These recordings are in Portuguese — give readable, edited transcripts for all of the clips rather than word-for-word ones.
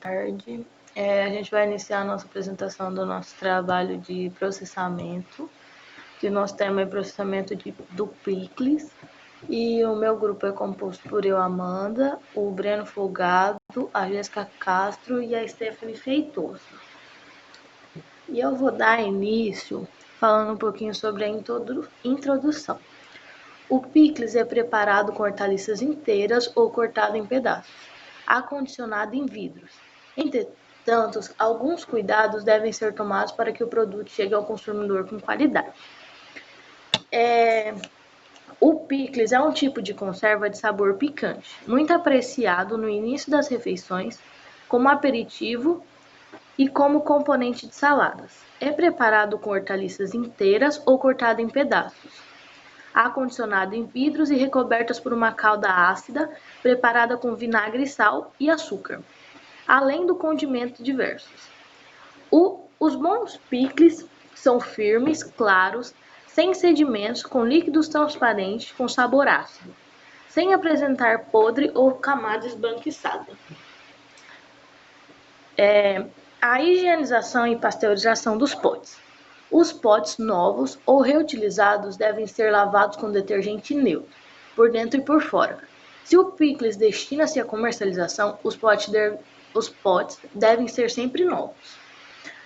tarde. A gente vai iniciar a nossa apresentação do nosso trabalho de processamento, que o nosso tema é processamento do picles. E o meu grupo é composto por eu, Amanda, o Breno Folgado, a Jéssica Castro e a Stephanie Feitosa. E eu vou dar início falando um pouquinho sobre a introdução. O picles é preparado com hortaliças inteiras ou cortado em pedaços, acondicionado em vidros. Entretanto, alguns cuidados devem ser tomados para que o produto chegue ao consumidor com qualidade. O picles é um tipo de conserva de sabor picante, muito apreciado no início das refeições, como aperitivo e como componente de saladas. É preparado com hortaliças inteiras ou cortado em pedaços, acondicionado em vidros e recobertas por uma calda ácida preparada com vinagre, sal e açúcar, além do condimento diversos. Os bons picles são firmes, claros, sem sedimentos, com líquidos transparentes, com sabor ácido, sem apresentar podre ou camada esbranquiçada. A higienização e pasteurização dos potes. Os potes novos ou reutilizados devem ser lavados com detergente neutro, por dentro e por fora. Se o picles destina-se à comercialização, os potes devem ser sempre novos.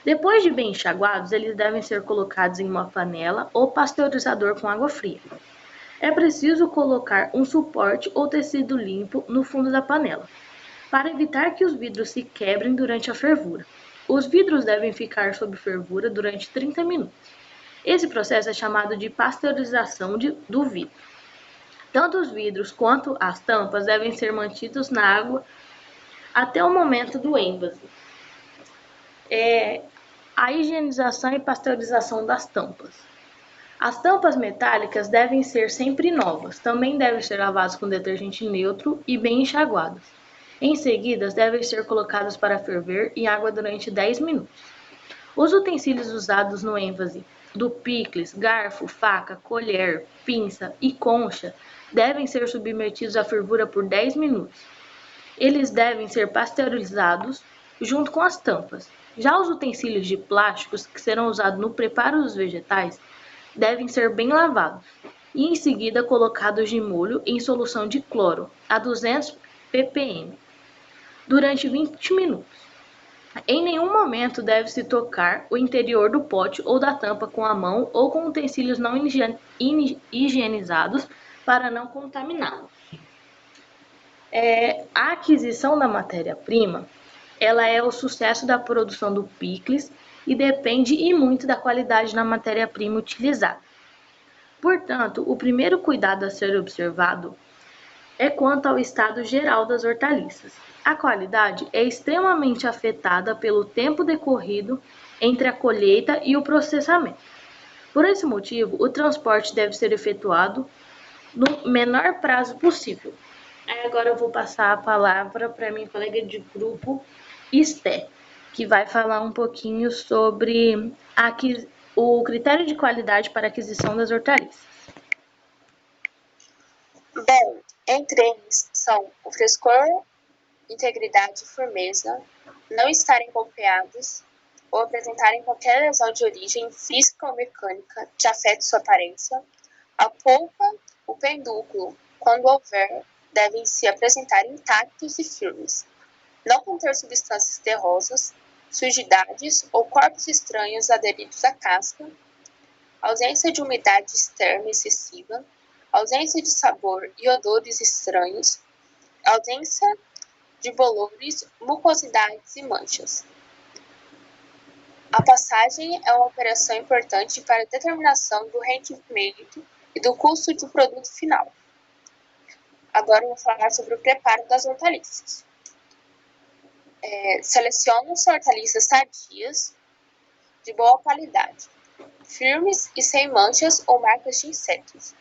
Depois de bem enxaguados, eles devem ser colocados em uma panela ou pasteurizador com água fria. É preciso colocar um suporte ou tecido limpo no fundo da panela, para evitar que os vidros se quebrem durante a fervura. Os vidros devem ficar sob fervura durante 30 minutos. Esse processo é chamado de pasteurização do vidro. Tanto os vidros quanto as tampas devem ser mantidos na água até o momento do ênvase. A higienização e pasteurização das tampas. As tampas metálicas devem ser sempre novas, também devem ser lavadas com detergente neutro e bem enxaguadas. Em seguida, devem ser colocadas para ferver em água durante 10 minutos. Os utensílios usados no ênvase do picles, garfo, faca, colher, pinça e concha, devem ser submetidos à fervura por 10 minutos. Eles devem ser pasteurizados junto com as tampas. Já os utensílios de plásticos que serão usados no preparo dos vegetais devem ser bem lavados e em seguida colocados de molho em solução de cloro a 200 ppm durante 20 minutos. Em nenhum momento deve-se tocar o interior do pote ou da tampa com a mão ou com utensílios não higienizados para não contaminá-los. A aquisição da matéria-prima, ela é o sucesso da produção do picles e depende muito da qualidade da matéria-prima utilizada. Portanto, o primeiro cuidado a ser observado é quanto ao estado geral das hortaliças. A qualidade é extremamente afetada pelo tempo decorrido entre a colheita e o processamento. Por esse motivo, o transporte deve ser efetuado no menor prazo possível. Agora eu vou passar a palavra para minha colega de grupo, Esté, que vai falar um pouquinho sobre o critério de qualidade para a aquisição das hortaliças. Bom, entre eles são o frescor, integridade e firmeza, não estarem golpeados ou apresentarem qualquer lesão de origem física ou mecânica que afete sua aparência, a polpa, o pedúnculo, quando houver, devem se apresentar intactos e firmes, não conter substâncias terrosas, sujidades ou corpos estranhos aderidos à casca, ausência de umidade externa excessiva, ausência de sabor e odores estranhos, ausência de bolores, mucosidades e manchas. A passagem é uma operação importante para a determinação do rendimento e do custo do produto final. Agora eu vou falar sobre o preparo das hortaliças. Selecionam-se hortaliças sadias, de boa qualidade, firmes e sem manchas ou marcas de insetos.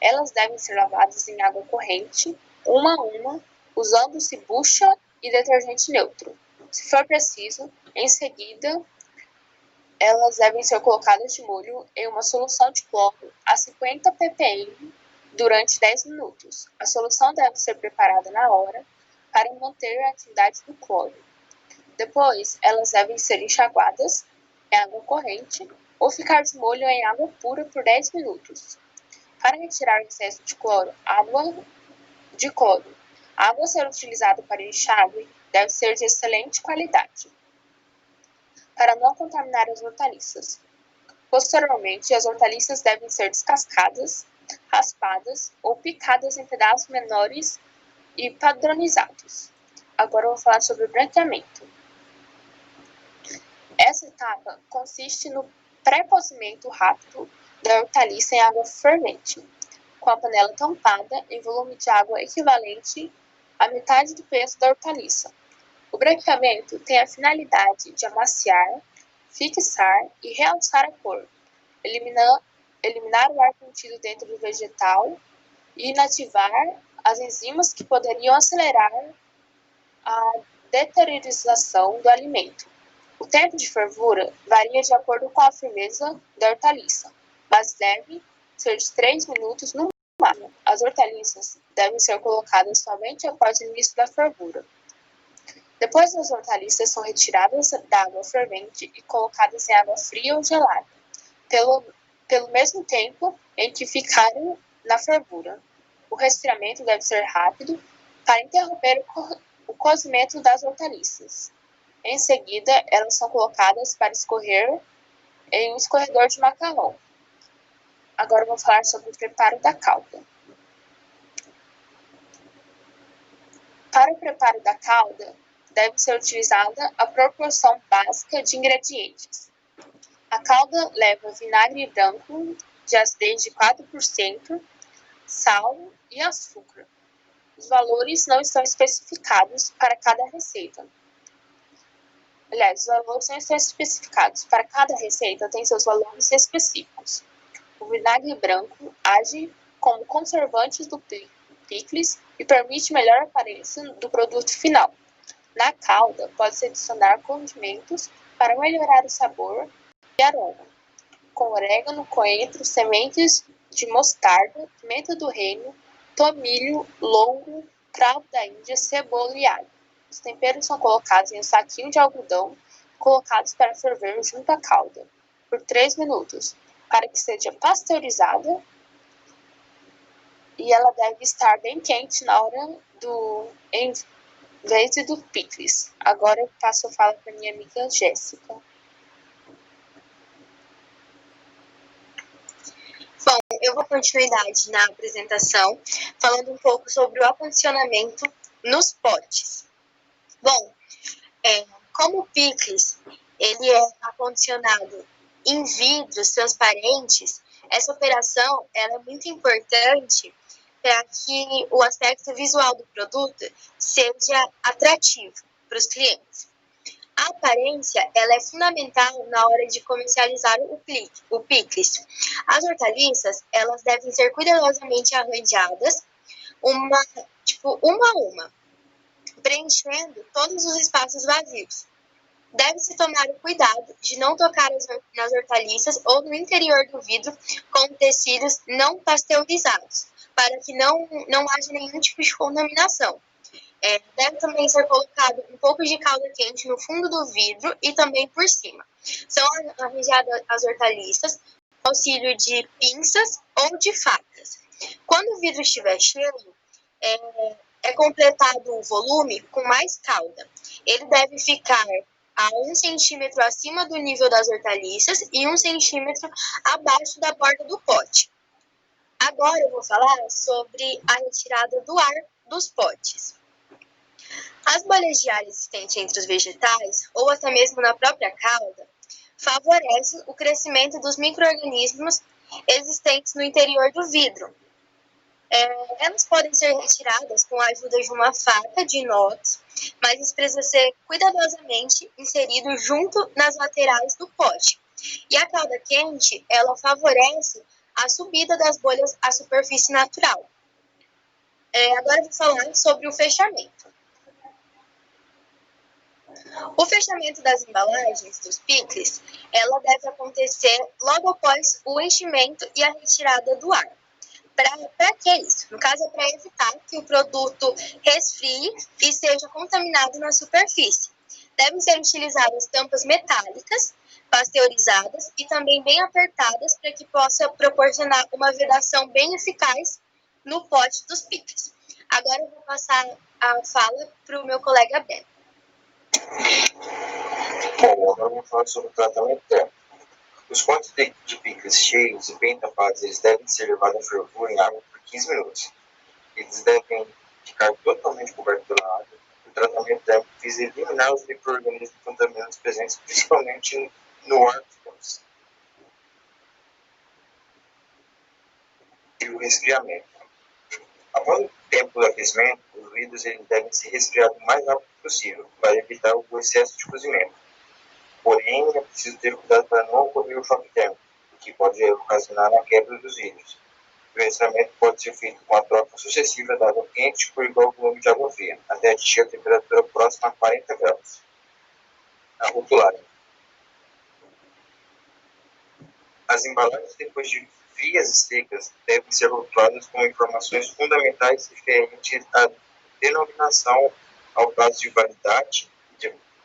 Elas devem ser lavadas em água corrente, uma a uma, usando-se bucha e detergente neutro. Se for preciso, em seguida, elas devem ser colocadas de molho em uma solução de cloro a 50 ppm durante 10 minutos. A solução deve ser preparada na hora para manter a atividade do cloro. Depois, elas devem ser enxaguadas em água corrente ou ficar de molho em água pura por 10 minutos. Para retirar o excesso de cloro, a água a ser utilizada para enxágue deve ser de excelente qualidade, para não contaminar as hortaliças. Posteriormente, as hortaliças devem ser descascadas, raspadas ou picadas em pedaços menores e padronizados. Agora eu vou falar sobre o branqueamento. Essa etapa consiste no pré-cozimento rápido da hortaliça em água fervente, com a panela tampada em volume de água equivalente à metade do peso da hortaliça. O branqueamento tem a finalidade de amaciar, fixar e realçar a cor, eliminar o ar contido dentro do vegetal e inativar as enzimas que poderiam acelerar a deteriorização do alimento. O tempo de fervura varia de acordo com a firmeza da hortaliça, mas deve ser de 3 minutos no máximo. As hortaliças devem ser colocadas somente após o início da fervura. Depois, as hortaliças são retiradas da água fervente e colocadas em água fria ou gelada, pelo mesmo tempo em que ficaram na fervura. O resfriamento deve ser rápido para interromper o cozimento das hortaliças. Em seguida, elas são colocadas para escorrer em um escorredor de macarrão. Agora vou falar sobre o preparo da calda. Para o preparo da calda, deve ser utilizada a proporção básica de ingredientes. A calda leva vinagre branco de acidez de 4%, sal e açúcar. Os valores não estão especificados para cada receita. Aliás, os valores não estão especificados. Para cada receita tem seus valores específicos. O vinagre branco age como conservante do picles e permite melhor aparência do produto final. Na calda, pode-se adicionar condimentos para melhorar o sabor e aroma, com orégano, coentro, sementes de mostarda, pimenta do reino, tomilho, longo, cravo da Índia, cebola e alho. Os temperos são colocados em um saquinho de algodão, colocados para ferver junto à calda, por 3 minutos, para que seja pasteurizada, e ela deve estar bem quente na hora em vez do picles. Agora eu passo a fala para minha amiga Jéssica. Bom, eu vou continuidade na apresentação, falando um pouco sobre o acondicionamento nos potes. Bom, como o picles ele é acondicionado em vidros transparentes, essa operação ela é muito importante para que o aspecto visual do produto seja atrativo para os clientes. A aparência ela é fundamental na hora de comercializar o picles. As hortaliças elas devem ser cuidadosamente arranjadas, uma a uma, preenchendo todos os espaços vazios. Deve-se tomar o cuidado de não tocar nas hortaliças ou no interior do vidro com tecidos não pasteurizados, para que não haja nenhum tipo de contaminação. Deve também ser colocado um pouco de calda quente no fundo do vidro e também por cima. São arranjadas as hortaliças com auxílio de pinças ou de facas. Quando o vidro estiver cheio, é completado o volume com mais calda. Ele deve ficar a 1 centímetro acima do nível das hortaliças e 1 centímetro abaixo da borda do pote. Agora eu vou falar sobre a retirada do ar dos potes. As bolhas de ar existentes entre os vegetais, ou até mesmo na própria calda, favorecem o crescimento dos micro-organismos existentes no interior do vidro. Elas podem ser retiradas com a ajuda de uma faca de inox, mas isso precisa ser cuidadosamente inserido junto nas laterais do pote. E a calda quente, ela favorece a subida das bolhas à superfície natural. Agora eu vou falar sobre o fechamento. O fechamento das embalagens dos picles, ela deve acontecer logo após o enchimento e a retirada do ar. Para que isso? No caso, é para evitar que o produto resfrie e seja contaminado na superfície. Devem ser utilizadas tampas metálicas, pasteurizadas e também bem apertadas para que possa proporcionar uma vedação bem eficaz no pote dos picles. Agora eu vou passar a fala para o meu colega Ben. Bom, agora vamos falar sobre o tratamento térmico. Os potes de picles cheios e bem tapados, eles devem ser levados a fervura em água por 15 minutos. Eles devem ficar totalmente cobertos pela água. O tratamento térmico visa eliminar os micro-organismos contaminantes presentes, principalmente no ar dos potes. E o resfriamento. Após o tempo do aquecimento, os vidros eles devem ser resfriados o mais rápido possível, para evitar o excesso de cozimento. Porém, é preciso ter cuidado para não ocorrer o choque térmico, que pode ocasionar a quebra dos vidros. O resfriamento pode ser feito com a troca sucessiva da água quente por igual volume de água fria, até atingir a temperatura próxima a 40 graus. A rotulagem. As embalagens, depois de frias e secas, devem ser rotuladas com informações fundamentais referentes à denominação, ao prazo de validade,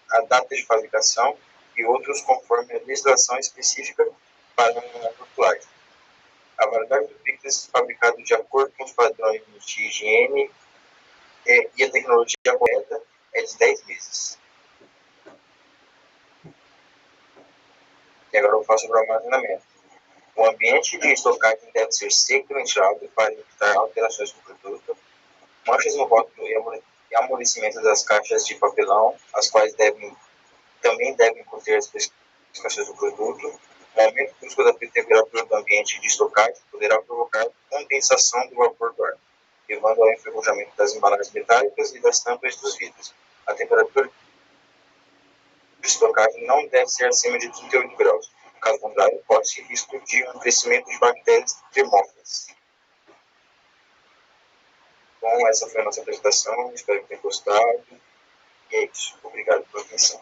a data de fabricação e outros conforme a legislação específica para a rotulagem. A validade do picles fabricado de acordo com os padrões de higiene e a tecnologia correta é de 10 meses. E agora eu faço sobre o armazenamento. O ambiente de estocagem deve ser seco e ventilado para evitar alterações no produto. Manchas no rótulo e amolecimento das caixas de papelão, as quais também devem conter as especificações do produto. O aumento brusco da temperatura do ambiente de estocagem poderá provocar condensação do vapor do ar, levando ao enferrujamento das embalagens metálicas e das tampas dos vidros. A temperatura de estocagem não deve ser acima de 38 graus. Caso contrário, pode-se risco de um crescimento de bactérias termófilas. Bom, essa foi a nossa apresentação. Espero que tenham gostado. E é isso. Obrigado pela atenção.